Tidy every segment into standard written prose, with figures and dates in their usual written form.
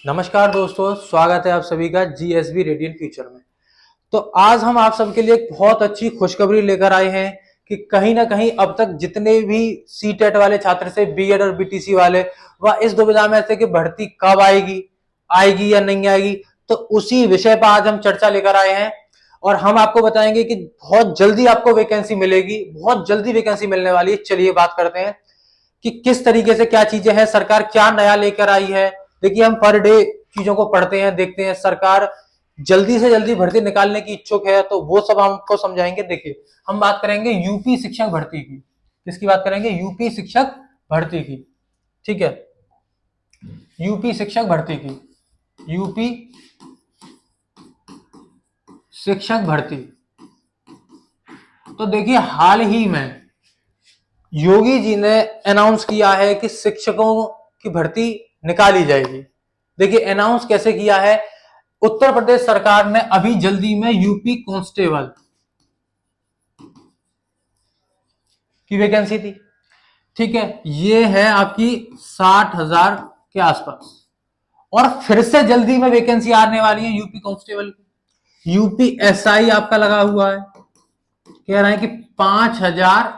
नमस्कार दोस्तों, स्वागत है आप सभी का जीएसबी रेडियंट फ्यूचर में। तो आज हम आप सबके लिए एक बहुत अच्छी खुशखबरी लेकर आए हैं कि कहीं ना कहीं अब तक जितने भी सीटेट वाले छात्र थे, बीएड और बीटीसी वाले, वह इस दुविधा में थे कि भर्ती कब आएगी, आएगी या नहीं आएगी। तो उसी विषय पर आज हम चर्चा लेकर आए हैं और हम आपको बताएंगे कि बहुत जल्दी आपको वैकेंसी मिलेगी, बहुत जल्दी वैकेंसी मिलने वाली है। चलिए बात करते हैं कि किस तरीके से क्या चीजें हैं, सरकार क्या नया लेकर आई है। देखिए, हम पर डे चीजों को पढ़ते हैं, देखते हैं, सरकार जल्दी से जल्दी भर्ती निकालने की इच्छुक है, तो वो सब हमको समझाएंगे। देखिए, हम बात करेंगे यूपी शिक्षक भर्ती की। किसकी बात करेंगे? यूपी शिक्षक भर्ती की। ठीक है, यूपी शिक्षक भर्ती की, यूपी शिक्षक भर्ती। तो देखिए, हाल ही में योगी जी ने अनाउंस किया है कि शिक्षकों की भर्ती निकाली जाएगी। देखिए, अनाउंस कैसे किया है? उत्तर प्रदेश सरकार ने अभी जल्दी में यूपी कांस्टेबल की वैकेंसी थी। ठीक है, ये है आपकी 60,000 के आसपास, और फिर से जल्दी में वैकेंसी आने वाली है यूपी कांस्टेबल की। यूपी एसआई आपका लगा हुआ है, कह रहे हैं कि 5,000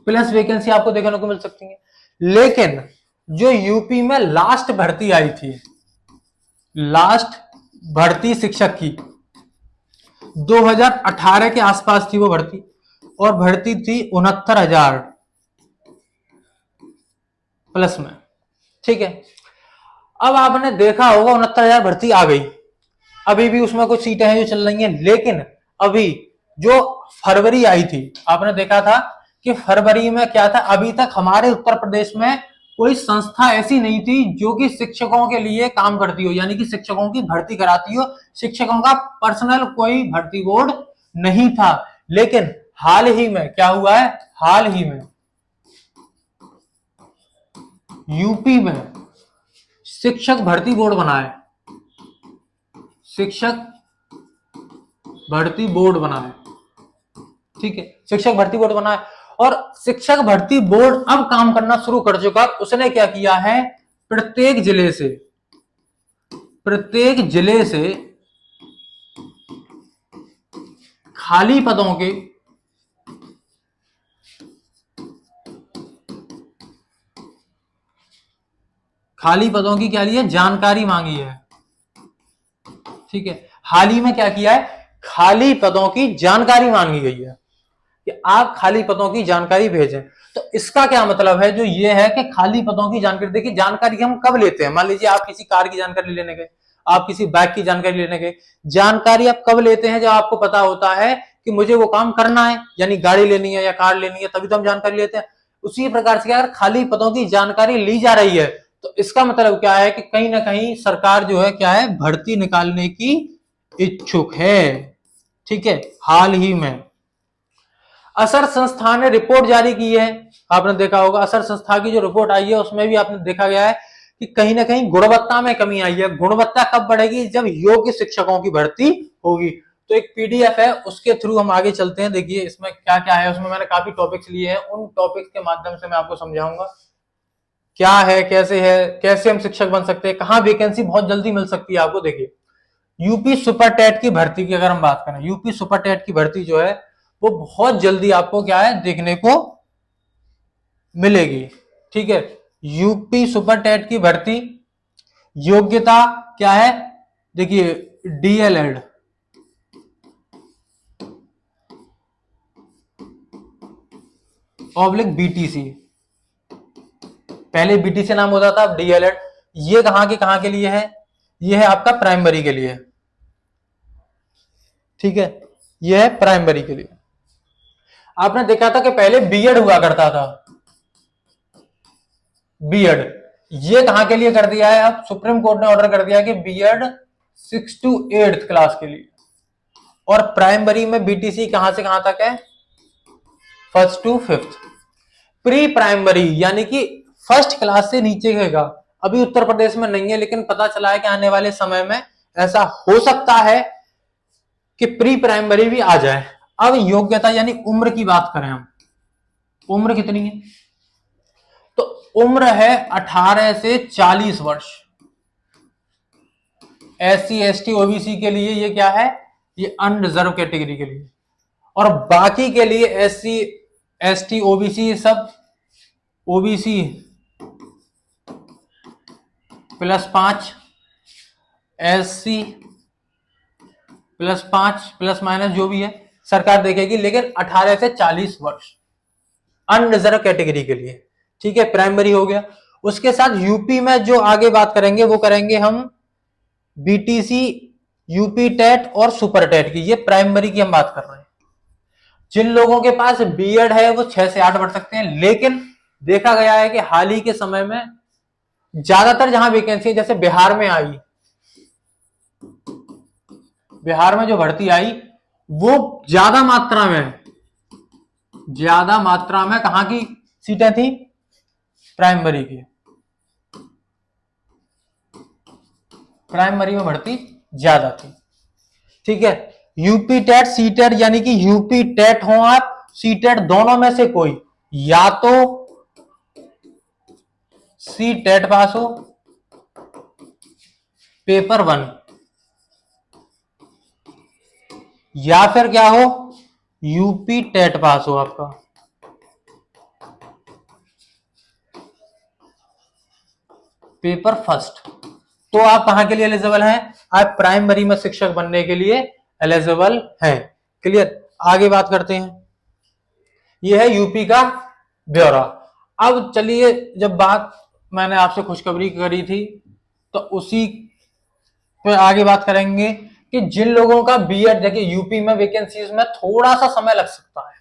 प्लस वैकेंसी आपको देखने को मिल सकती है। लेकिन जो यूपी में लास्ट भर्ती आई थी, लास्ट भर्ती शिक्षक की 2018 के आसपास थी वो भर्ती, और भर्ती थी 69,000 प्लस में। ठीक है, अब आपने देखा होगा 69,000 भर्ती आ गई, अभी भी उसमें कुछ सीटें हैं जो चल रही हैं। लेकिन अभी जो फरवरी आई थी, आपने देखा था कि फरवरी में क्या था, अभी तक हमारे उत्तर प्रदेश में कोई संस्था ऐसी नहीं थी जो कि शिक्षकों के लिए काम करती हो, यानी कि शिक्षकों की भर्ती कराती हो। शिक्षकों का पर्सनल कोई भर्ती बोर्ड नहीं था। लेकिन हाल ही में क्या हुआ है? हाल ही में यूपी में शिक्षक भर्ती बोर्ड बना है, शिक्षक भर्ती बोर्ड बना है। ठीक है, शिक्षक भर्ती बोर्ड बना है, और शिक्षक भर्ती बोर्ड अब काम करना शुरू कर चुका। उसने क्या किया है? प्रत्येक जिले से खाली पदों के की क्या ली है? जानकारी मांगी है। ठीक है, हाल ही में क्या किया है? खाली पदों की जानकारी मांगी गई है कि आप खाली पदों की जानकारी भेजें। तो इसका क्या मतलब है? जो ये है कि खाली पदों की जानकारी, देखिए जानकारी हम कब लेते हैं? मान लीजिए आप किसी कार की जानकारी लेने गए, आप किसी बाइक की जानकारी लेने गए, जानकारी आप कब लेते हैं? जब आपको पता होता है कि मुझे वो काम करना है, यानी गाड़ी लेनी है या कार लेनी है, तभी तो हम जानकारी लेते हैं। उसी प्रकार से अगर खाली पदों की जानकारी ली जा रही है, तो इसका मतलब क्या है कि कहीं ना कहीं सरकार जो है क्या है, भर्ती निकालने की इच्छुक है। ठीक है, हाल ही में असर संस्था ने रिपोर्ट जारी की है, आपने देखा होगा। असर संस्था की जो रिपोर्ट आई है उसमें भी आपने देखा गया है कि कहीं ना कहीं गुणवत्ता में कमी आई है। गुणवत्ता कब बढ़ेगी? जब योग्य शिक्षकों की भर्ती होगी। तो एक पीडीएफ है, उसके थ्रू हम आगे चलते हैं। देखिए इसमें क्या क्या है, उसमें मैंने काफी टॉपिक्स लिए हैं, उन टॉपिक्स के माध्यम से मैं आपको समझाऊंगा क्या है, कैसे हम शिक्षक बन सकते हैं, कहां वैकेंसी बहुत जल्दी मिल सकती है आपको। देखिए, यूपी सुपर टेट की भर्ती की अगर हम बात करें, यूपी सुपर टेट की भर्ती जो है वो बहुत जल्दी आपको क्या है, देखने को मिलेगी। ठीक है, यूपी सुपर टेट की भर्ती, योग्यता क्या है? देखिए, डीएलएड, ऑब्लिक बीटीसी, पहले बीटीसी नाम होता था, अब डीएलएड। ये कहां के लिए है? ये है आपका प्राइमरी के लिए। ठीक है, ये है प्राइमरी के लिए। आपने देखा था कि पहले बीएड हुआ करता था, बीएड, ये कहां के लिए कर दिया है? अब सुप्रीम कोर्ट ने ऑर्डर कर दिया कि बीएड 6 to 8th क्लास के लिए। और प्राइमरी में बीटीसी कहां से कहां तक है? 1st to 5th। Pre primary यानी कि फर्स्ट क्लास से नीचे का अभी उत्तर प्रदेश में नहीं है, लेकिन पता चला है कि आने वाले समय में ऐसा हो सकता है कि प्री प्राइमरी भी आ जाए। अब योग्यता यानी उम्र की बात करें हम, उम्र कितनी है? तो उम्र है 18 से 40 वर्ष। SC ST OBC के लिए ये क्या है, ये अनरिजर्व कैटेगरी के लिए, और बाकी के लिए SC ST OBC सब OBC +5 SC +5 प्लस माइनस जो भी है सरकार देखेगी, लेकिन 18 से 40 वर्ष अनरिजर्व कैटेगरी के लिए। ठीक है, प्राइमरी हो गया। उसके साथ यूपी में जो आगे बात करेंगे वो करेंगे हम BTC, यूपी टेट और सुपर टेट की। ये प्राइमरी की हम बात कर रहे हैं। जिन लोगों के पास बीएड है वो 6 से 8 बढ़ सकते हैं, लेकिन देखा गया है कि हाल ही के समय में ज्यादातर जहां वैकेंसी जैसे बिहार में आई, बिहार में जो भर्ती आई वो ज्यादा मात्रा में कहां की सीटें थी, प्राइमरी की। प्राइमरी में भर्ती ज्यादा थी। ठीक है, यूपी टेट सी टेट, यानी कि यूपी टेट हो आप सी टेट, दोनों में से कोई, या तो सी टेट पास हो पेपर 1, या फिर क्या हो यूपी टेट पास हो आपका। पेपर फर्स्ट, तो आप कहां के लिए एलिजिबल हैं, आप प्राइमरी में शिक्षक बनने के लिए एलिजिबल हैं। क्लियर, आगे बात करते हैं। यह है यूपी का ब्यौरा। अब चलिए, जब बात मैंने आपसे खुशखबरी करी थी तो उसी पे आगे बात करेंगे कि जिन लोगों का बीएड, देखिए यूपी में वैकेंसीज में थोड़ा सा समय लग सकता है,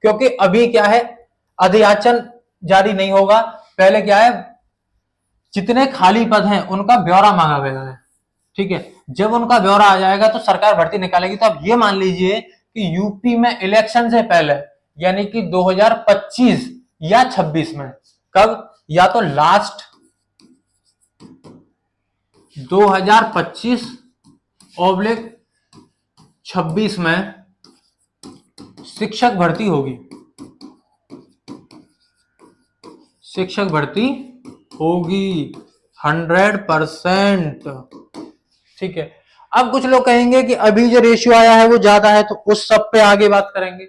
क्योंकि अभी क्या है, अधियाचन जारी नहीं होगा। पहले क्या है, जितने खाली पद हैं उनका ब्यौरा मांगा गया है। ठीक है, जब उनका ब्यौरा आ जाएगा तो सरकार भर्ती निकालेगी। तो आप ये मान लीजिए कि यूपी में इलेक्शन से पहले, यानी कि 2025 या 26 में, कब, या तो लास्ट 2025/26 में शिक्षक भर्ती होगी, शिक्षक भर्ती होगी 100%। ठीक है, अब कुछ लोग कहेंगे कि अभी जो रेशियो आया है वो ज्यादा है, तो उस सब पे आगे बात करेंगे।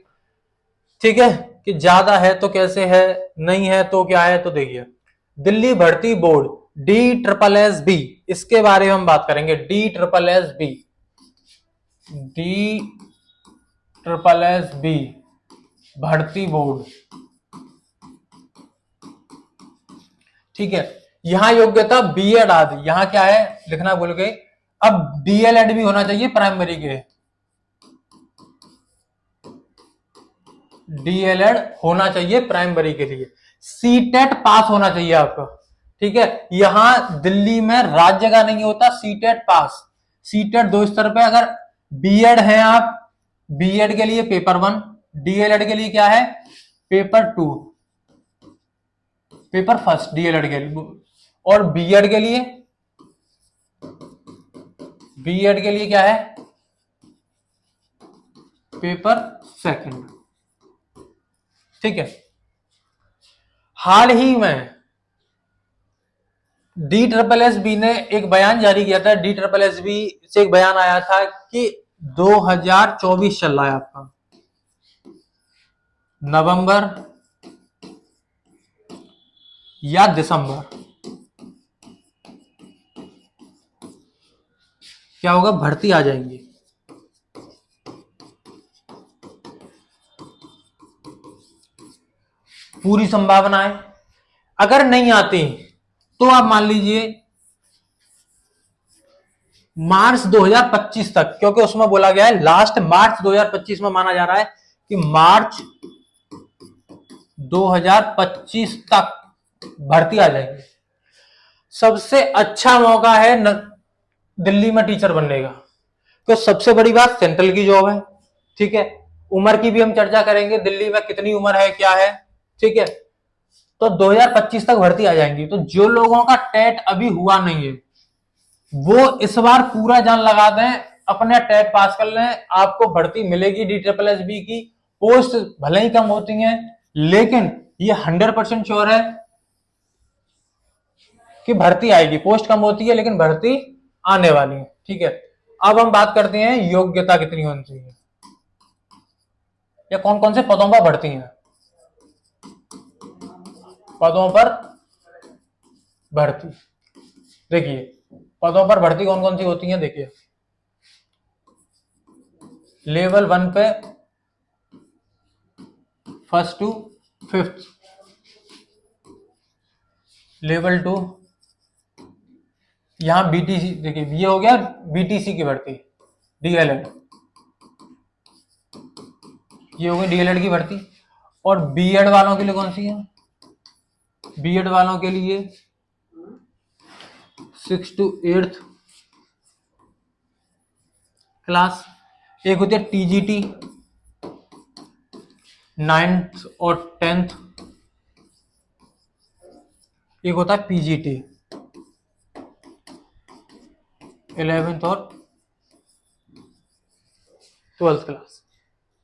ठीक है, कि ज्यादा है तो कैसे है, नहीं है तो क्या है। तो देखिए, दिल्ली भर्ती बोर्ड DSSB, इसके बारे में हम बात करेंगे। DSSB भर्ती बोर्ड। ठीक है, यहां योग्यता बीएड आदि, यहां क्या है लिखना भूल गए। अब DLED भी होना चाहिए प्राइमरी के, DLED होना चाहिए प्राइमरी के लिए। सीटेट पास होना चाहिए आपका। ठीक है, यहां दिल्ली में राज्य का नहीं होता, सीटेट पास। सीटेट 2 स्तर पे, अगर बीएड है आप, बीएड के लिए पेपर 1, DLED के लिए क्या है पेपर 2, पेपर फर्स्ट DLED के लिए, और बीएड के लिए क्या है पेपर सेकंड। ठीक है, हाल ही में DSSB ने एक बयान जारी किया था। DSSB से एक बयान आया था कि 2024 चल रहा है आपका, नवंबर या दिसंबर, क्या होगा, भर्ती आ जाएंगी। पूरी संभावना है। अगर नहीं आती तो आप मान लीजिए मार्च 2025 तक, क्योंकि उसमें बोला गया है लास्ट मार्च 2025 में, माना जा रहा है कि मार्च 2025 तक भर्ती आ जाएगी। सबसे अच्छा मौका है दिल्ली में टीचर बनने का, तो सबसे बड़ी बात सेंट्रल की जॉब है। ठीक है, उम्र की भी हम चर्चा करेंगे, दिल्ली में कितनी उम्र है क्या है। ठीक है, तो 2025 तक भर्ती आ जाएंगी। तो जो लोगों का टेट अभी हुआ नहीं है वो इस बार पूरा जान लगा दें, अपने टेट पास कर लें, आपको भर्ती मिलेगी। DSSB की पोस्ट भले ही कम होती हैं, लेकिन ये 100% श्योर है कि भर्ती आएगी। पोस्ट कम होती है लेकिन भर्ती आने वाली है। ठीक है, अब हम बात करते हैं योग्यता कितनी होनी चाहिए या कौन कौन से पदों पर भर्ती है। पदों पर भर्ती, देखिए पदों पर भर्ती कौन कौन सी होती है। देखिए लेवल 1 पे 1st to 5th, लेवल 2 यहां बीटीसी, देखिए ये हो गया बीटीसी की भर्ती, डीएलएड, ये हो गई डीएलएड की भर्ती। और बीएड वालों के लिए कौन सी है, बीएड वालों के लिए 6th to 8th क्लास। एक होती है टीजीटी 9th और 10th, एक होता है पीजीटी 11th और 12th क्लास।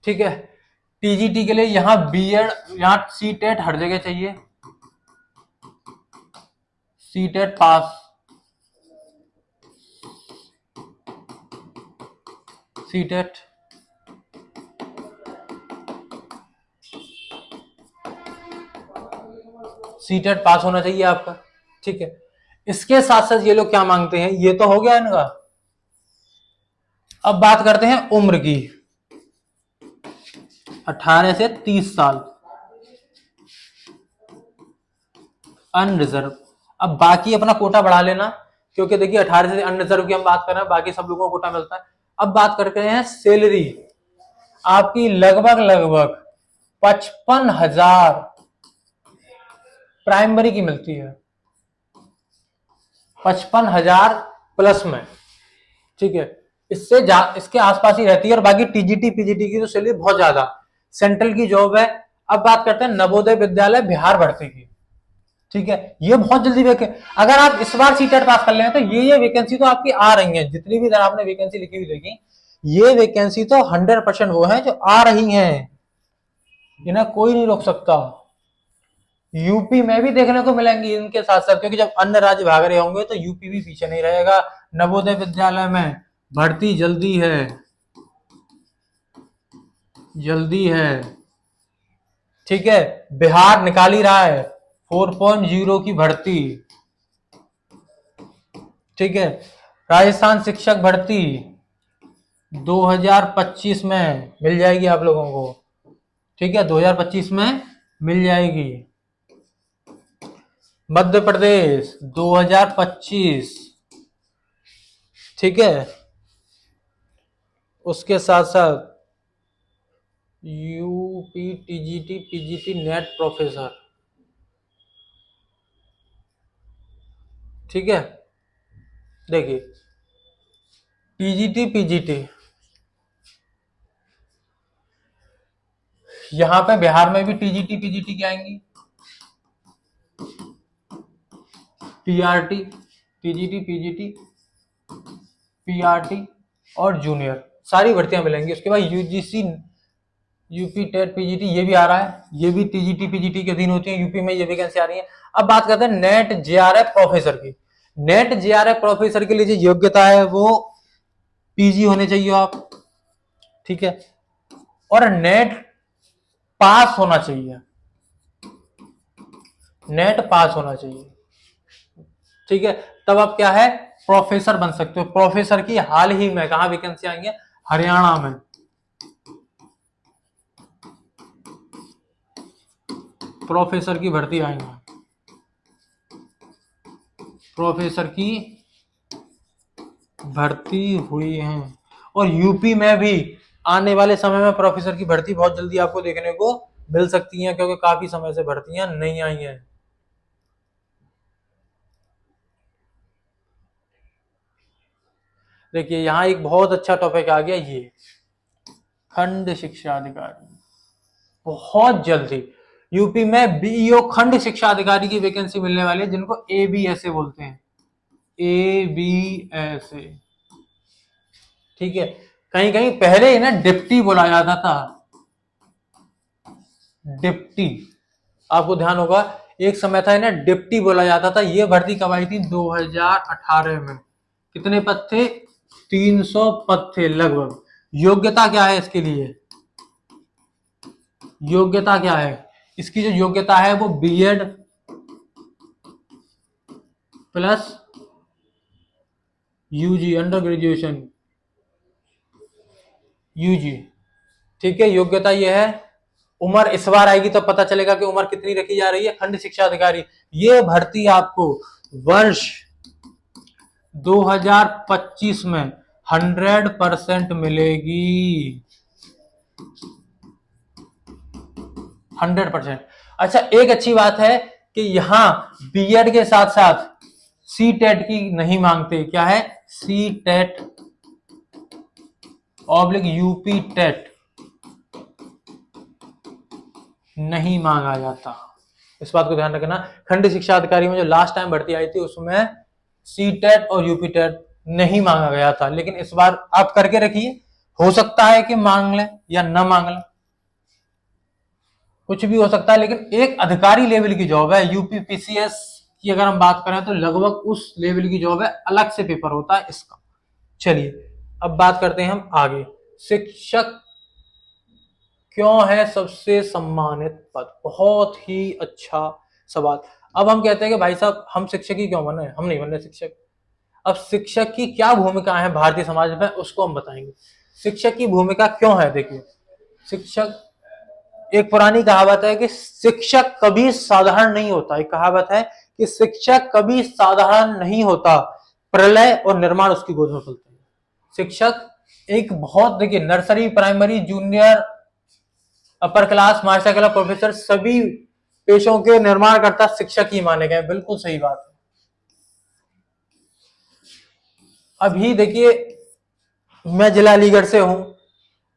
ठीक है, टीजीटी के लिए यहां बीएड, यहां सीटेट हर जगह चाहिए, सीटेट पास, सीटेट सीटेट पास होना चाहिए आपका। ठीक है, इसके साथ साथ ये लोग क्या मांगते हैं, ये तो हो गया इनका। अब बात करते हैं उम्र की, 18 से 30 साल अनरिजर्व। अब बाकी अपना कोटा बढ़ा लेना, क्योंकि देखिए 18 से अनरिजर्व की हम बात कर रहे हैं, बाकी सब लोगों को कोटा मिलता है। अब बात करते हैं सैलरी, आपकी लगभग 55,000 प्राइमरी की मिलती है, 55,000 प्लस में। ठीक है, इससे इसके आसपास ही रहती है। और बाकी टीजीटी पीजीटी की तो सैलरी बहुत ज्यादा, सेंट्रल की जॉब है। अब बात करते हैं नवोदय विद्यालय बिहार भर्ती की। ठीक है, ये बहुत जल्दी अगर आप इस बार सीटेट पास कर लें तो ये वैकेंसी तो आपकी आ रही है, जितनी भी तरह आपने वैकेंसी लिखी हुई देखी, ये वैकेंसी तो 100% वो है जो आ रही हैं, इन्हें कोई नहीं रोक सकता। यूपी में भी देखने को मिलेंगी इनके साथ साथ, क्योंकि जब अन्य राज्य भाग रहे होंगे तो यूपी भी पीछे नहीं रहेगा। नवोदय विद्यालय में भर्ती जल्दी है, जल्दी है। ठीक है, बिहार निकाल ही रहा है 4.0 की भर्ती। ठीक है, राजस्थान शिक्षक भर्ती 2025 में मिल जाएगी आप लोगों को। ठीक है, 2025 में मिल जाएगी। मध्य प्रदेश 2025। ठीक है, उसके साथ साथ UP TGT PGT net professor. ठीक है, देखिए टीजीटी पीजीटी यहां पे बिहार में भी टीजीटी पीजीटी की आएंगी, पीआरटी, टीजीटी पीजीटी, पीआरटी और जूनियर, सारी भर्तियां मिलेंगी। उसके बाद यूजीसी यूपी टेट पीजीटी ये भी आ रहा है, ये भी टीजीटी पीजीटी के अधीन होती है, यूपी में ये वैकेंसी आ रही है। अब बात करते हैं नेट जेआरएफ प्रोफेसर की। नेट जेआरएफ प्रोफेसर के लिए जो योग्यता है वो पीजी होने चाहिए आप। ठीक है, और नेट पास होना चाहिए, नेट पास होना चाहिए। ठीक है, तब आप क्या है, प्रोफेसर बन सकते हो। प्रोफेसर की हाल ही में कहा वैकेंसी आई है, हरियाणा में। प्रोफेसर की भर्ती आई है, प्रोफेसर की भर्ती हुई है। और यूपी में भी आने वाले समय में प्रोफेसर की भर्ती बहुत जल्दी आपको देखने को मिल सकती है, क्योंकि काफी समय से भर्तियां नहीं आई हैं। देखिए यहां एक बहुत अच्छा टॉपिक आ गया, ये खंड शिक्षा अधिकारी। बहुत जल्दी यूपी में बीईओ खंड शिक्षा अधिकारी की वैकेंसी मिलने वाली है, जिनको एबीएसए बोलते हैं, एबीएसए। ठीक है, कहीं कहीं पहले इन्हें डिप्टी बोला जाता था, डिप्टी। आपको ध्यान होगा एक समय था इन्हें डिप्टी बोला जाता था। ये भर्ती कब आई थी, 2018 में। कितने पद थे? 300 पद थे लगभग। योग्यता क्या है इसके लिए? योग्यता क्या है इसकी? जो योग्यता है वो BEd plus UG, under graduation UG. ठीक है, योग्यता ये है। उम्र इस बार आएगी तो पता चलेगा कि उम्र कितनी रखी जा रही है। खंड शिक्षा अधिकारी, ये भर्ती आपको वर्ष 2025 में 100% मिलेगी। 100%। अच्छा, एक अच्छी बात है कि यहां बीएड के साथ साथ सी टेट की नहीं मांगते। क्या है? C TET oblique UP TET नहीं मांगा जाता। इस बात को ध्यान रखना। खंड शिक्षा अधिकारी में जो लास्ट टाइम भर्ती आई थी उसमें सी टेट और यूपी टेट नहीं मांगा गया था, लेकिन इस बार आप करके रखिए, हो सकता है कि मांग लें या न मांग लें, कुछ भी हो सकता है। लेकिन एक अधिकारी लेवल की जॉब है। यूपी पीसीएस की अगर हम बात करें तो लगभग उस लेवल की जॉब है, अलग से पेपर होता है इसका। चलिए अब बात करते हैं हम आगे। शिक्षक क्यों है सबसे सम्मानित पद? बहुत ही अच्छा सवाल। अब हम कहते हैं कि भाई साहब हम शिक्षक ही क्यों बने? हम नहीं बने शिक्षक। अब शिक्षक की क्या भूमिका है भारतीय समाज में, उसको हम बताएंगे। शिक्षक की भूमिका क्यों है? देखिए, शिक्षक, एक पुरानी कहावत है कि शिक्षक कभी साधारण नहीं होता। एक कहावत है कि शिक्षक कभी साधारण नहीं होता, प्रलय और निर्माण उसकी गोद में फलते हैं। शिक्षक एक बहुत, देखिए, nursery, primary, junior, upper class, master class, professor, सभी पेशों के निर्माण करता शिक्षक ही माने गए। बिल्कुल सही बात है। अभी देखिए, मैं जिला अलीगढ़ से हूं।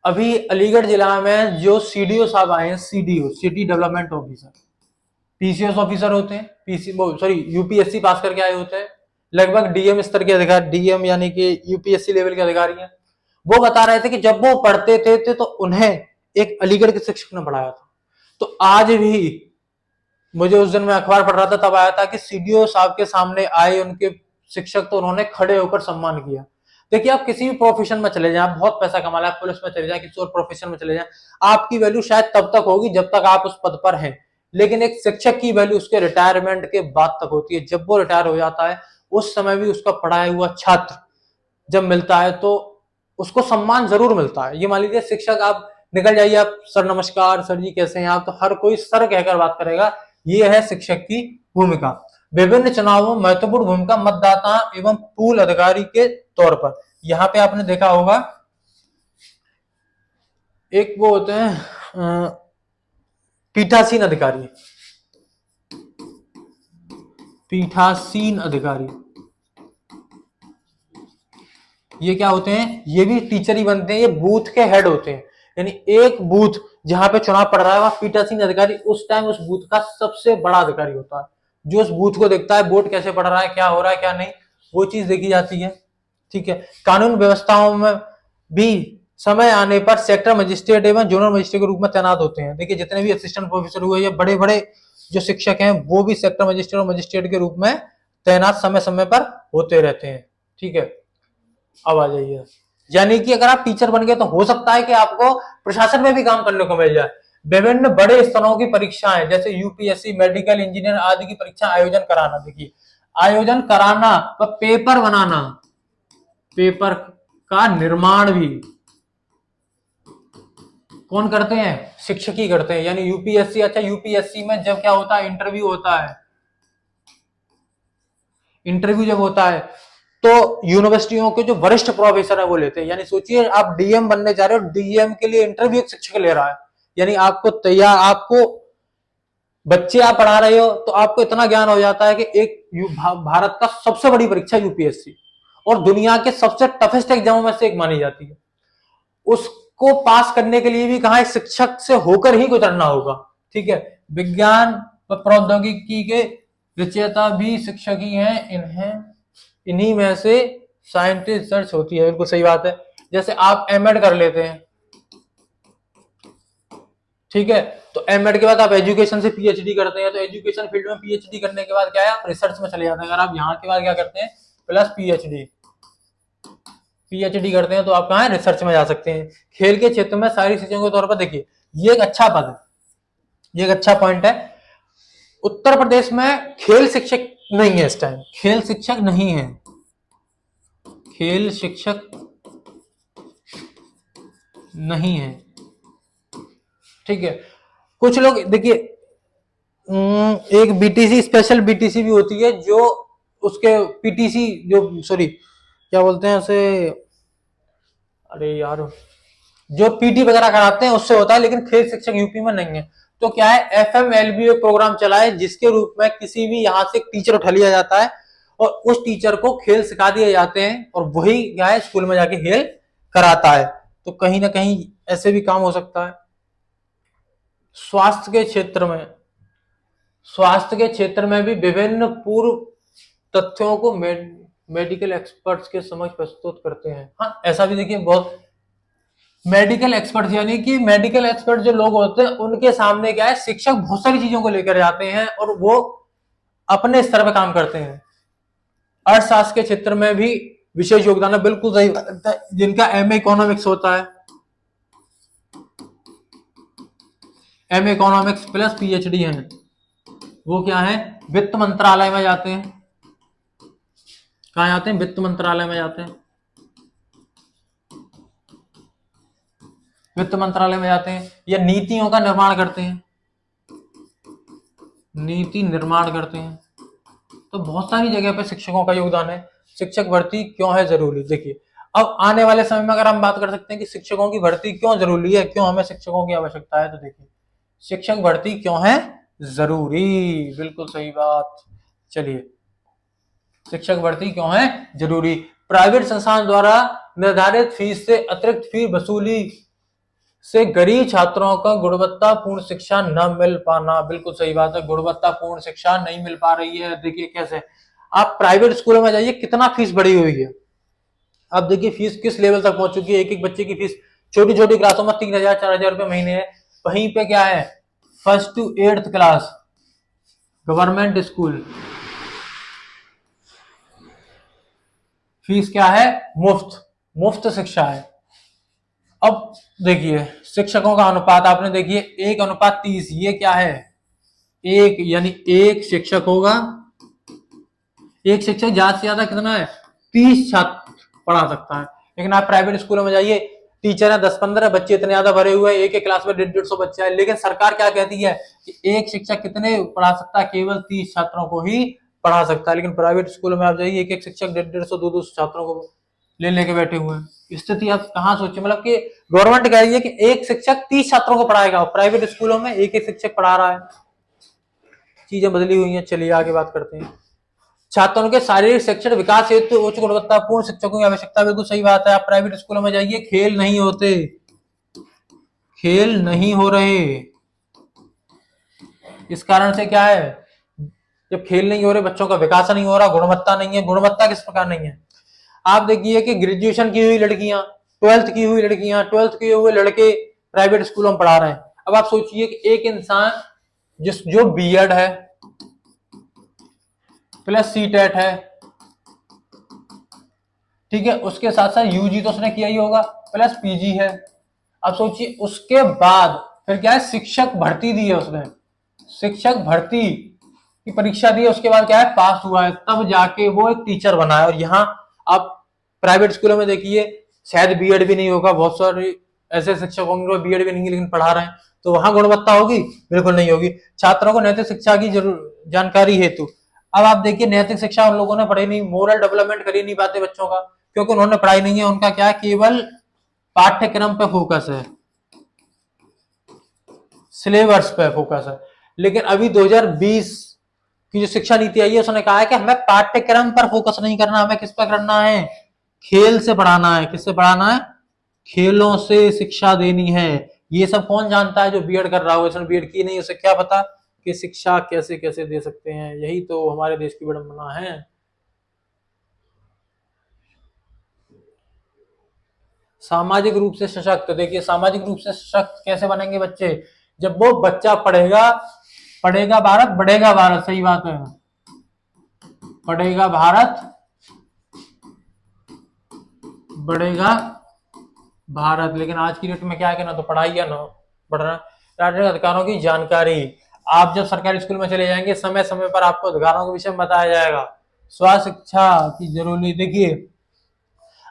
अभी अलीगढ़ जिला में जो सीडीओ साहब आए हैं, CDO, city development officer, PCS officer होते हैं, यूपीएससी पास करके आए होते हैं, लगभग डीएम स्तर के अधिकारी, डीएम यानी कि यूपीएससी लेवल के अधिकारी हैं। वो बता रहे थे कि जब वो पढ़ते थे तो उन्हें एक अलीगढ़ के शिक्षक ने पढ़ाया था। तो आज भी मुझे उस दिन मैं अखबार पढ़ रहा था, तब आया था कि सीडीओ साहब के सामने आए उनके शिक्षक, तो उन्होंने खड़े होकर सम्मान किया। देखिए, आप किसी भी प्रोफेशन में चले जाएं, आप बहुत पैसा कमा लें, आप पुलिस में चले जाएं, किसी और प्रोफेशन में चले जाएं, आपकी वैल्यू शायद तब तक होगी जब तक आप उस पद पर हैं। लेकिन एक शिक्षक की वैल्यू उसके रिटायरमेंट के बाद तक होती है। जब वो रिटायर हो जाता है उस समय भी उसका पढ़ाया हुआ छात्र जब मिलता है तो उसको सम्मान जरूर मिलता है। ये मान लीजिए शिक्षक, आप निकल जाइए, आप सर नमस्कार, सर जी कैसे हैं आप, तो हर कोई सर कहकर बात करेगा। ये है शिक्षक की भूमिका। विभिन्न चुनावों में महत्वपूर्ण भूमिका मतदाता एवं पूल अधिकारी के तौर पर। यहाँ पे आपने देखा होगा एक वो होते हैं पीठासीन अधिकारी, पीठासीन अधिकारी, ये क्या होते हैं? ये भी टीचर ही बनते हैं, ये बूथ के हेड होते हैं। यानी एक बूथ जहां पे चुनाव पड़ रहा है वहां पीठासीन अधिकारी उस टाइम उस बूथ का सबसे बड़ा अधिकारी होता है, जो उस बूथ को देखता है, वोट कैसे पड़ रहा है, क्या हो रहा है, क्या नहीं, वो चीज देखी जाती है। ठीक है, कानून व्यवस्थाओं में भी समय आने पर सेक्टर मजिस्ट्रेट एवं जोनल मजिस्ट्रेट के रूप में तैनात होते हैं। देखिए, जितने भी असिस्टेंट प्रोफेसर हुए या बड़े बड़े जो शिक्षक हैं वो भी सेक्टर मजिस्ट्रेट और मजिस्ट्रेट के रूप में तैनात समय समय पर होते रहते हैं। ठीक है, अब आ जाइए। यानी कि अगर आप टीचर बन गए तो हो सकता है कि आपको प्रशासन में भी काम करने को मिल जाए। विभिन्न बड़े स्तरों की परीक्षाएं जैसे यूपीएससी, मेडिकल, इंजीनियर आदि की परीक्षा आयोजन कराना। देखिए, आयोजन कराना व पेपर बनाना, पेपर का निर्माण भी कौन करते हैं? शिक्षक ही करते हैं। यानी यूपीएससी, अच्छा यूपीएससी में जब क्या होता है, इंटरव्यू होता है। इंटरव्यू जब होता है तो यूनिवर्सिटियों के जो वरिष्ठ प्रोफेसर है वो लेते हैं। यानी सोचिए आप डीएम बनने जा रहे हो, डीएम के लिए इंटरव्यू एक शिक्षक ले रहा है। यानी आपको तैयार, आपको बच्चे आप पढ़ा रहे हो तो आपको इतना ज्ञान हो जाता है कि एक भारत का सबसे बड़ी परीक्षा यूपीएससी और दुनिया के सबसे टफेस्ट एग्जामों में से एक मानी जाती है। उसको पास करने के लिए भी कहा शिक्षक से होकर ही गुजरना होगा। ठीक है, विज्ञान व प्रौद्योगिकी के रचयिता भी शिक्षक ही हैं। इन्हीं में से साइंटिस्ट सर्च होती है। बिल्कुल सही बात है। जैसे आप एमएड कर लेते हैं, ठीक है, तो एमएड के बाद आप एजुकेशन से पीएचडी करते हैं, तो एजुकेशन फील्ड में पीएचडी करने के बाद क्या है, आप रिसर्च में चले जाते हैं। अगर आप यहाँ के बाद क्या करते हैं, प्लस पीएचडी, पीएचडी करते हैं तो आप कहाँ है, रिसर्च में जा सकते हैं। खेल के क्षेत्र में शारीरिक शिक्षकों के तौर पर देखिए, ये एक अच्छा पद है, ये एक अच्छा पॉइंट है। उत्तर प्रदेश में खेल शिक्षक नहीं है, इस टाइम खेल शिक्षक नहीं है, खेल शिक्षक नहीं है, ठीक है। कुछ लोग देखिए, एक बीटीसी, स्पेशल बीटीसी भी होती है, जो उसके पीटीसी जो सॉरी क्या बोलते हैं उसे, अरे यार, जो पीटी वगैरह कराते हैं उससे होता है, लेकिन खेल शिक्षक यूपी में नहीं है। तो क्या है, एफएमएलबी प्रोग्राम चला है, जिसके रूप में किसी भी यहाँ से टीचर उठा लिया जाता है और उस टीचर को खेल सिखा दिए जाते हैं, और वही क्या है, स्कूल में जाके खेल कराता है। तो कहीं ना कहीं ऐसे भी काम हो सकता है। स्वास्थ्य के क्षेत्र में, स्वास्थ्य के क्षेत्र में भी विभिन्न पूर्व तथ्यों को मेडिकल एक्सपर्ट्स के समक्ष प्रस्तुत करते हैं। हाँ, ऐसा भी देखिए, बहुत मेडिकल एक्सपर्ट यानी कि मेडिकल एक्सपर्ट जो लोग होते हैं, उनके सामने क्या है, शिक्षक बहुत सारी चीजों को लेकर जाते हैं और वो अपने स्तर पर काम करते हैं। अर्थशास्त्र के क्षेत्र में भी विशेष योगदान है, बिल्कुल सही बात है। जिनका एमए इकोनॉमिक्स होता है, एमए इकोनॉमिक्स प्लस पीएचडी है, वो क्या है, वित्त मंत्रालय में जाते हैं। कहाँ जाते हैं, वित्त मंत्रालय में जाते हैं, वित्त मंत्रालय में जाते हैं, या नीतियों का निर्माण करते हैं, नीति निर्माण करते हैं। तो बहुत सारी जगह पे शिक्षकों का योगदान है। शिक्षक भर्ती क्यों है जरूरी, देखिए अब आने वाले समय में अगर हम बात कर सकते हैं कि शिक्षकों की भर्ती क्यों जरूरी है, क्यों हमें शिक्षकों की आवश्यकता है, तो देखिए शिक्षक भर्ती क्यों है जरूरी, बिल्कुल सही बात। चलिए, शिक्षक भर्ती क्यों है जरूरी, प्राइवेट संस्थान द्वारा निर्धारित फीस से अतिरिक्त फीस वसूली से गरीब छात्रों को गुणवत्तापूर्ण शिक्षा न मिल पाना, बिल्कुल सही बात है, गुणवत्तापूर्ण शिक्षा नहीं मिल पा रही है। देखिए कैसे, आप प्राइवेट स्कूलों में जाइए, कितना फीस बढ़ी हुई है। अब देखिए फीस किस लेवल तक पहुंच चुकी है, एक एक बच्चे की फीस छोटी छोटी क्लासों में 3,000 4,000 रुपए महीने है। वहीं पे क्या है, 1st to 8th class government school fees क्या है, मुफ्त, मुफ्त शिक्षा है। अब देखिए शिक्षकों का अनुपात आपने देखिए 1:30, ये क्या है, एक, यानी एक शिक्षक होगा, एक शिक्षक ज्यादा से ज्यादा कितना है, 30 छात्र पढ़ा सकता है। लेकिन आप प्राइवेट स्कूलों में जाइए, टीचर है 10-15, बच्चे इतने ज्यादा भरे हुए हैं, एक एक क्लास में 150-150 बच्चे हैं, लेकिन सरकार क्या कहती है कि एक शिक्षक कितने पढ़ा सकता है, केवल 30 छात्रों को ही पढ़ा सकता है। लेकिन प्राइवेट स्कूलों में आप जाइए, एक एक शिक्षक 150-150 200 छात्रों को ले लेके बैठे हुए हैं। स्थिति आप कहाँ सोचिए, मतलब कि गवर्नमेंट कह रही है कि एक शिक्षक 30 छात्रों को पढ़ाएगा, और प्राइवेट स्कूलों में एक एक शिक्षक पढ़ा रहा है। चीजें बदली हुई हैं। चलिए आगे बात करते हैं। छात्रों के शारीरिक शिक्षण विकास हेतु उच्च गुणवत्तापूर्ण शिक्षकों की आवश्यकता, बिल्कुल सही बात है। आप प्राइवेट स्कूलों में जाइए, खेल नहीं होते, खेल नहीं हो रहे। इस कारण से क्या है, जब खेल नहीं हो रहे, बच्चों का विकास नहीं हो रहा, गुणवत्ता नहीं है। गुणवत्ता किस प्रकार नहीं है, आप देखिए कि ग्रेजुएशन की हुई लड़कियां, 12th की हुई लड़कियां, 12th किए हुए लड़के प्राइवेट स्कूलों में पढ़ा रहे हैं। अब आप सोचिए कि एक इंसान जो बीएड है प्लस सीटेट है, ठीक है, उसके साथ साथ यूजी तो उसने किया ही होगा, प्लस पीजी है। अब सोचिए उसके बाद फिर क्या है, शिक्षक भर्ती दी है उसने, शिक्षक भर्ती की परीक्षा दी है, उसके बाद क्या है, पास हुआ है, तब जाके वो एक टीचर बना है। और यहाँ आप प्राइवेट स्कूलों में देखिए, शायद बीएड भी नहीं होगा, बहुत सारे ऐसे शिक्षक होंगे बीएड भी नहीं लेकिन पढ़ा रहे हैं, तो वहां गुणवत्ता होगी, बिल्कुल नहीं होगी। छात्रों को नैतिक शिक्षा की जानकारी हेतु, अब आप देखिए नैतिक शिक्षा उन लोगों ने पढ़ी नहीं, मोरल डेवलपमेंट कर ही नहीं पाते बच्चों का, क्योंकि उन्होंने पढ़ाई नहीं है। उनका क्या है, केवल पाठ्यक्रम पे फोकस है, सिलेबस पे फोकस है। लेकिन अभी 2020 की जो शिक्षा नीति आई है, उसने कहा है कि हमें पाठ्यक्रम पर फोकस नहीं करना, हमें किस पर करना है, खेल से पढ़ाना है। किससे पढ़ाना है, खेलों से शिक्षा देनी है। ये सब कौन जानता है, जो बीएड कर रहा हो, इसने बीएड की नहीं, उसे क्या पता कि शिक्षा कैसे कैसे दे सकते हैं। यही तो हमारे देश की विडंबना है। सामाजिक रूप से सशक्त, देखिए सामाजिक रूप से सशक्त कैसे बनेंगे बच्चे, जब वो बच्चा पढ़ेगा, पढ़ेगा भारत बढ़ेगा भारत, सही बात है, पढ़ेगा भारत बढ़ेगा भारत। लेकिन आज की डेट में क्या है कि ना तो पढ़ाई या ना बढ़ना। नागरिक अधिकारों की जानकारी, आप जब सरकारी स्कूल में चले जाएंगे समय समय पर आपको अधिकारों के विषय में बताया जाएगा। स्वास्थ्य शिक्षा की जरूरी, देखिए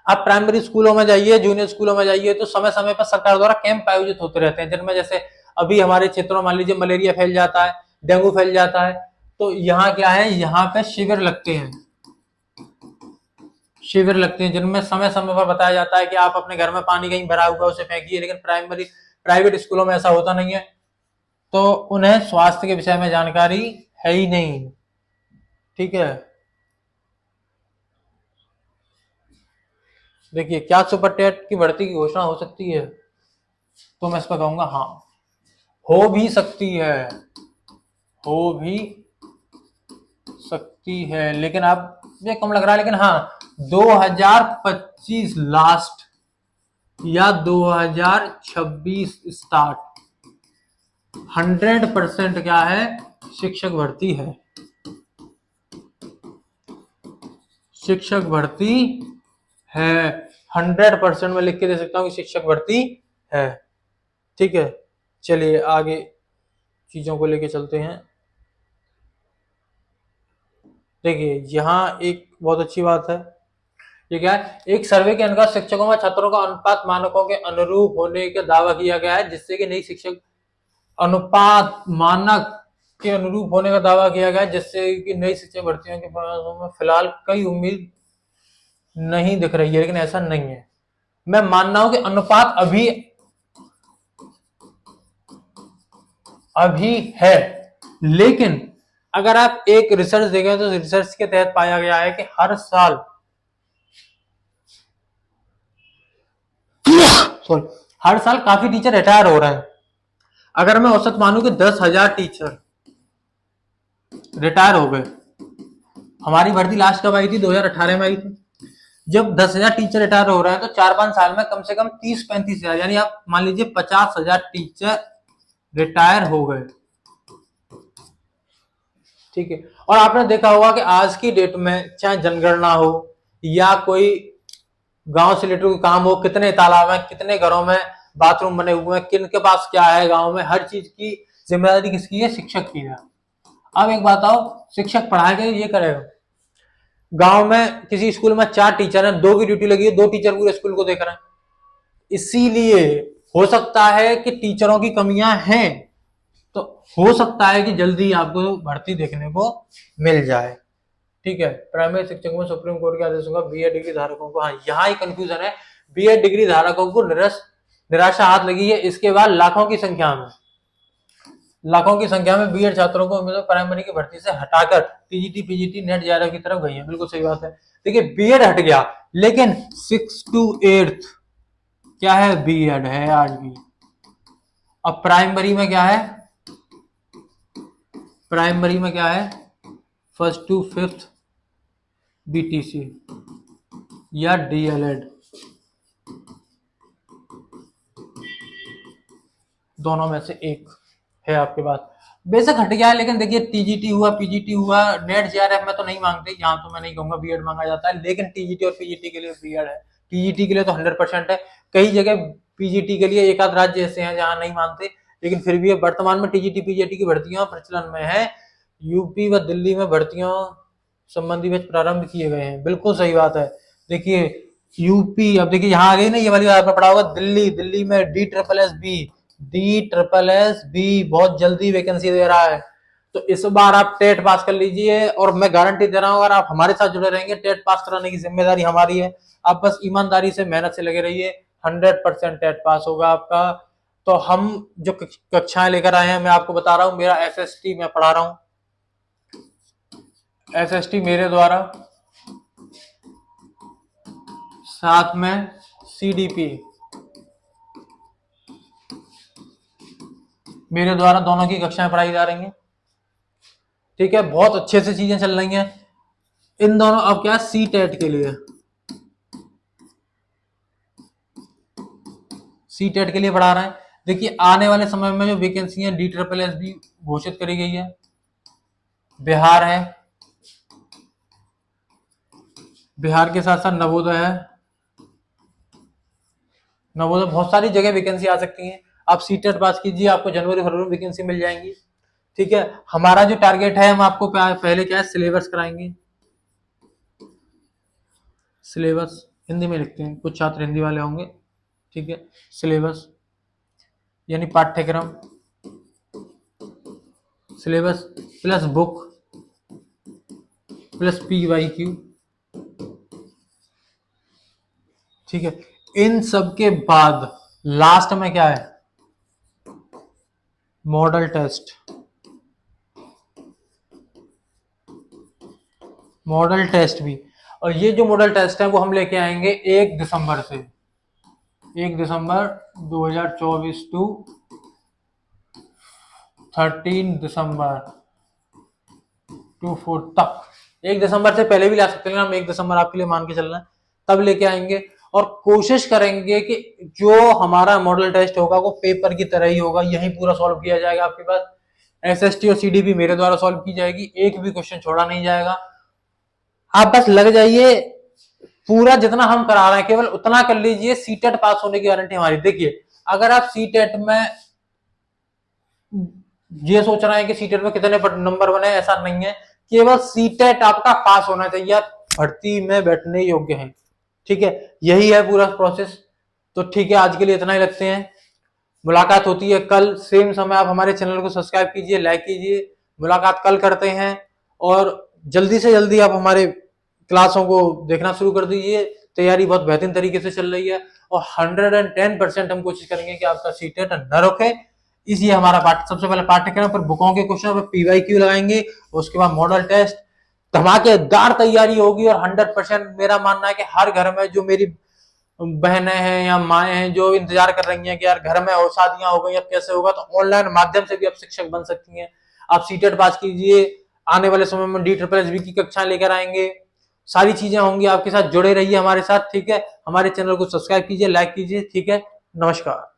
आप प्राइमरी स्कूलों में जाइए, जूनियर स्कूलों में जाइए, तो समय समय पर सरकार द्वारा कैंप आयोजित होते रहते हैं, जिनमें जैसे अभी हमारे क्षेत्रों में मान लीजिए मलेरिया फैल जाता है, डेंगू फैल जाता है, तो यहाँ क्या है, यहाँ पे शिविर लगते हैं, शिविर लगते हैं जिनमें समय समय पर बताया जाता है कि आप अपने घर में पानी कहीं भरा हुआ उसे फेंकिए। लेकिन प्राइवेट स्कूलों में ऐसा होता नहीं है, तो उन्हें स्वास्थ्य के विषय में जानकारी है ही नहीं। ठीक है, देखिए क्या सुपर टेट की भर्ती की घोषणा हो सकती है, तो मैं इस पर कहूंगा हाँ, हो भी सकती है, हो भी सकती है, लेकिन आप ये कम लग रहा है। लेकिन हाँ 2025 लास्ट या 2026 स्टार्ट 100% क्या है, शिक्षक भर्ती है, शिक्षक भर्ती है। 100% में लिख के दे सकता हूँ कि शिक्षक भर्ती है। ठीक है, चलिए आगे चीजों को लेके चलते हैं। देखिए यहाँ एक बहुत अच्छी बात है, ये क्या है, एक सर्वे के अनुसार शिक्षकों में छात्रों का अनुपात मानकों के अनुरूप होने का दावा किया गया है, जिससे कि नई शिक्षक अनुपात मानक के अनुरूप होने का दावा किया गया है, जिससे कि नई शिक्षक भर्तियों के परिणामों में फिलहाल कई उम्मीद नहीं दिख रही है। लेकिन ऐसा नहीं है, मैं मानना हूं कि अनुपात अभी है। लेकिन अगर आप एक रिसर्च देखें तो रिसर्च के तहत पाया गया है कि हर साल हर साल काफी टीचर रिटायर हो रहे हैं। अगर मैं औसत मानूं कि 10,000 टीचर रिटायर हो गए, हमारी भर्ती लास्ट कब आई थी, 2018 में आई थी। जब 10,000 टीचर रिटायर हो रहे हैं तो 4-5 साल में कम से कम 30-35,000, यानी आप मान लीजिए 50,000 टीचर रिटायर हो गए। ठीक है, और आपने देखा होगा कि आज की डेट में चाहे जनगणना हो या कोई गांव से रिलेटेड काम हो, कितने तालाब हैं, कितने घरों में बाथरूम बने हुए हैं, किन के पास क्या है गांव में, हर चीज की जिम्मेदारी किसकी है, शिक्षक की है। अब एक बात आओ, शिक्षक पढ़ाएगा ये करेगा, गांव में किसी स्कूल में 4 टीचर हैं, 2 की ड्यूटी लगी है, 2 टीचर पूरे स्कूल को देख रहे हैं। इसीलिए हो सकता है कि टीचरों की कमियां हैं, तो हो सकता है कि जल्दी आपको भर्ती देखने को मिल जाए। ठीक है, प्राइमरी शिक्षकों में सुप्रीम कोर्ट के आदेशों का बीएड डिग्री धारकों को, हाँ यहाँ ही कंफ्यूजन है, बीएड डिग्री धारकों को निराशा हाथ लगी है। इसके बाद लाखों की संख्या में बीएड छात्रों को प्राइमरी की भर्ती से हटाकर टीजीटी, पीजीटी, नेट, जेआरएफ की तरफ गई है। बिल्कुल सही बात है। देखिए बीएड हट गया, लेकिन 6 to 8 क्या है, बीएड है आज भी। अब प्राइमरी में क्या है, प्राइमरी में क्या है, 1st to 5th बीटीसी या डीएलएड, दोनों में से एक है आपके पास। बेशक हट गया है, लेकिन देखिए टीजीटी हुआ, पीजीटी हुआ, नेट जेआरएफ में तो नहीं मांगते, यहाँ तो मैं नहीं कहूंगा बीएड मांगा जाता है, लेकिन टीजीटी और पीजीटी के लिए बीएड है। टीजीटी के लिए तो 100% है। कई जगह पीजीटी के लिए एक आध राज्य ऐसे हैं जहां नहीं मानते, लेकिन फिर भी वर्तमान में टीजीटी पीजीटी की भर्तियां प्रचलन में है। यूपी व दिल्ली में भर्तियों संबंधी बैच प्रारंभ किए गए हैं। बिल्कुल सही बात है। देखिए यूपी, अब देखिए यहाँ आ गई ना ये वाली बात, आपने पढ़ा होगा, दिल्ली में DSSS-B बहुत जल्दी वैकेंसी दे रहा है। तो इस बार आप टेट पास कर लीजिए, और मैं गारंटी दे रहा हूँ अगर आप हमारे साथ जुड़े रहेंगे, टेट पास कराने की जिम्मेदारी हमारी है। आप बस ईमानदारी से मेहनत से लगे रहिए, 100% टेट पास होगा आपका। तो हम जो कक्षाएं लेकर आए हैं, मैं आपको बता रहा हूँ, मेरा SST मैं पढ़ा रहा हूँ, SST मेरे द्वारा, साथ में CDP मेरे द्वारा, दोनों की कक्षाएं पढ़ाई जा रही हैं। ठीक है, बहुत अच्छे से चीजें चल रही हैं इन दोनों। अब क्या, CTET के लिए पढ़ा रहे हैं। देखिए आने वाले समय में जो वैकेंसी है DSSS-B घोषित करी गई है, बिहार है, बिहार के साथ साथ नवोदय है, नवोदय बहुत सारी जगह वैकेंसी आ सकती है। आप सीटेट पास कीजिए, आपको जनवरी फरवरी में वैकेंसी मिल जाएंगी। ठीक है, हमारा जो टारगेट है, हम आपको पहले क्या है, सिलेबस कराएंगे। सिलेबस हिंदी में लिखते हैं, कुछ छात्र हिंदी वाले होंगे। ठीक है, सिलेबस यानी पाठ्यक्रम, syllabus plus book plus PYQ। ठीक है, इन सब के बाद लास्ट में क्या है, मॉडल टेस्ट। मॉडल टेस्ट भी, और ये जो मॉडल टेस्ट है वो हम लेके आएंगे 1 दिसंबर से, 1 दिसंबर 2024 टू 13 दिसंबर 24 तक। 1 दिसंबर से पहले भी ला सकते हैं, हम 1 दिसंबर आपके लिए मान के चल रहे हैं, तब लेके आएंगे। और कोशिश करेंगे कि जो हमारा मॉडल टेस्ट होगा वो पेपर की तरह ही होगा, यही पूरा सॉल्व किया जाएगा। आपके पास SST और CDP मेरे द्वारा सॉल्व की जाएगी, एक भी क्वेश्चन छोड़ा नहीं जाएगा। आप बस लग जाइए, पूरा जितना हम करा रहे हैं केवल उतना कर लीजिए, सीटेट पास होने की गारंटी हमारी। देखिए, अगर आप सीटेट में ये सोच रहे हैं कि सीटेट में कितने नंबर बने, ऐसा नहीं है, केवल सीटेट आपका पास होना चाहिए, आप भर्ती में बैठने योग्य हैं। ठीक है, यही है पूरा प्रोसेस। तो ठीक है, आज के लिए इतना ही रखते हैं, मुलाकात होती है कल सेम समय। आप हमारे चैनल को सब्सक्राइब कीजिए, लाइक कीजिए, मुलाकात कल करते हैं। और जल्दी से जल्दी आप हमारे क्लासों को देखना शुरू कर दीजिए, तैयारी बहुत बेहतरीन तरीके से चल रही है, और 110% हम कोशिश करेंगे कि आपका सीटेट न रुके। इसलिए हमारा सबसे पहले पाठ्यक्रम पर बुकों के क्वेश्चन पर PYQ लगाएंगे, उसके बाद मॉडल टेस्ट, धमाकेदार तैयारी होगी। और 100% मेरा मानना है कि हर घर में जो मेरी बहनें हैं या माएँ हैं जो इंतजार कर रही हैं कि यार घर में और शादियां हो गई, अब कैसे होगा, तो ऑनलाइन माध्यम से भी आप शिक्षक बन सकती हैं। आप सीटेट पास कीजिए, आने वाले समय में DSSB की कक्षाएं लेकर आएंगे, सारी चीजें होंगी। आपके साथ जुड़े रहिए हमारे साथ। ठीक है, हमारे चैनल को सब्सक्राइब कीजिए, लाइक कीजिए। ठीक है, नमस्कार।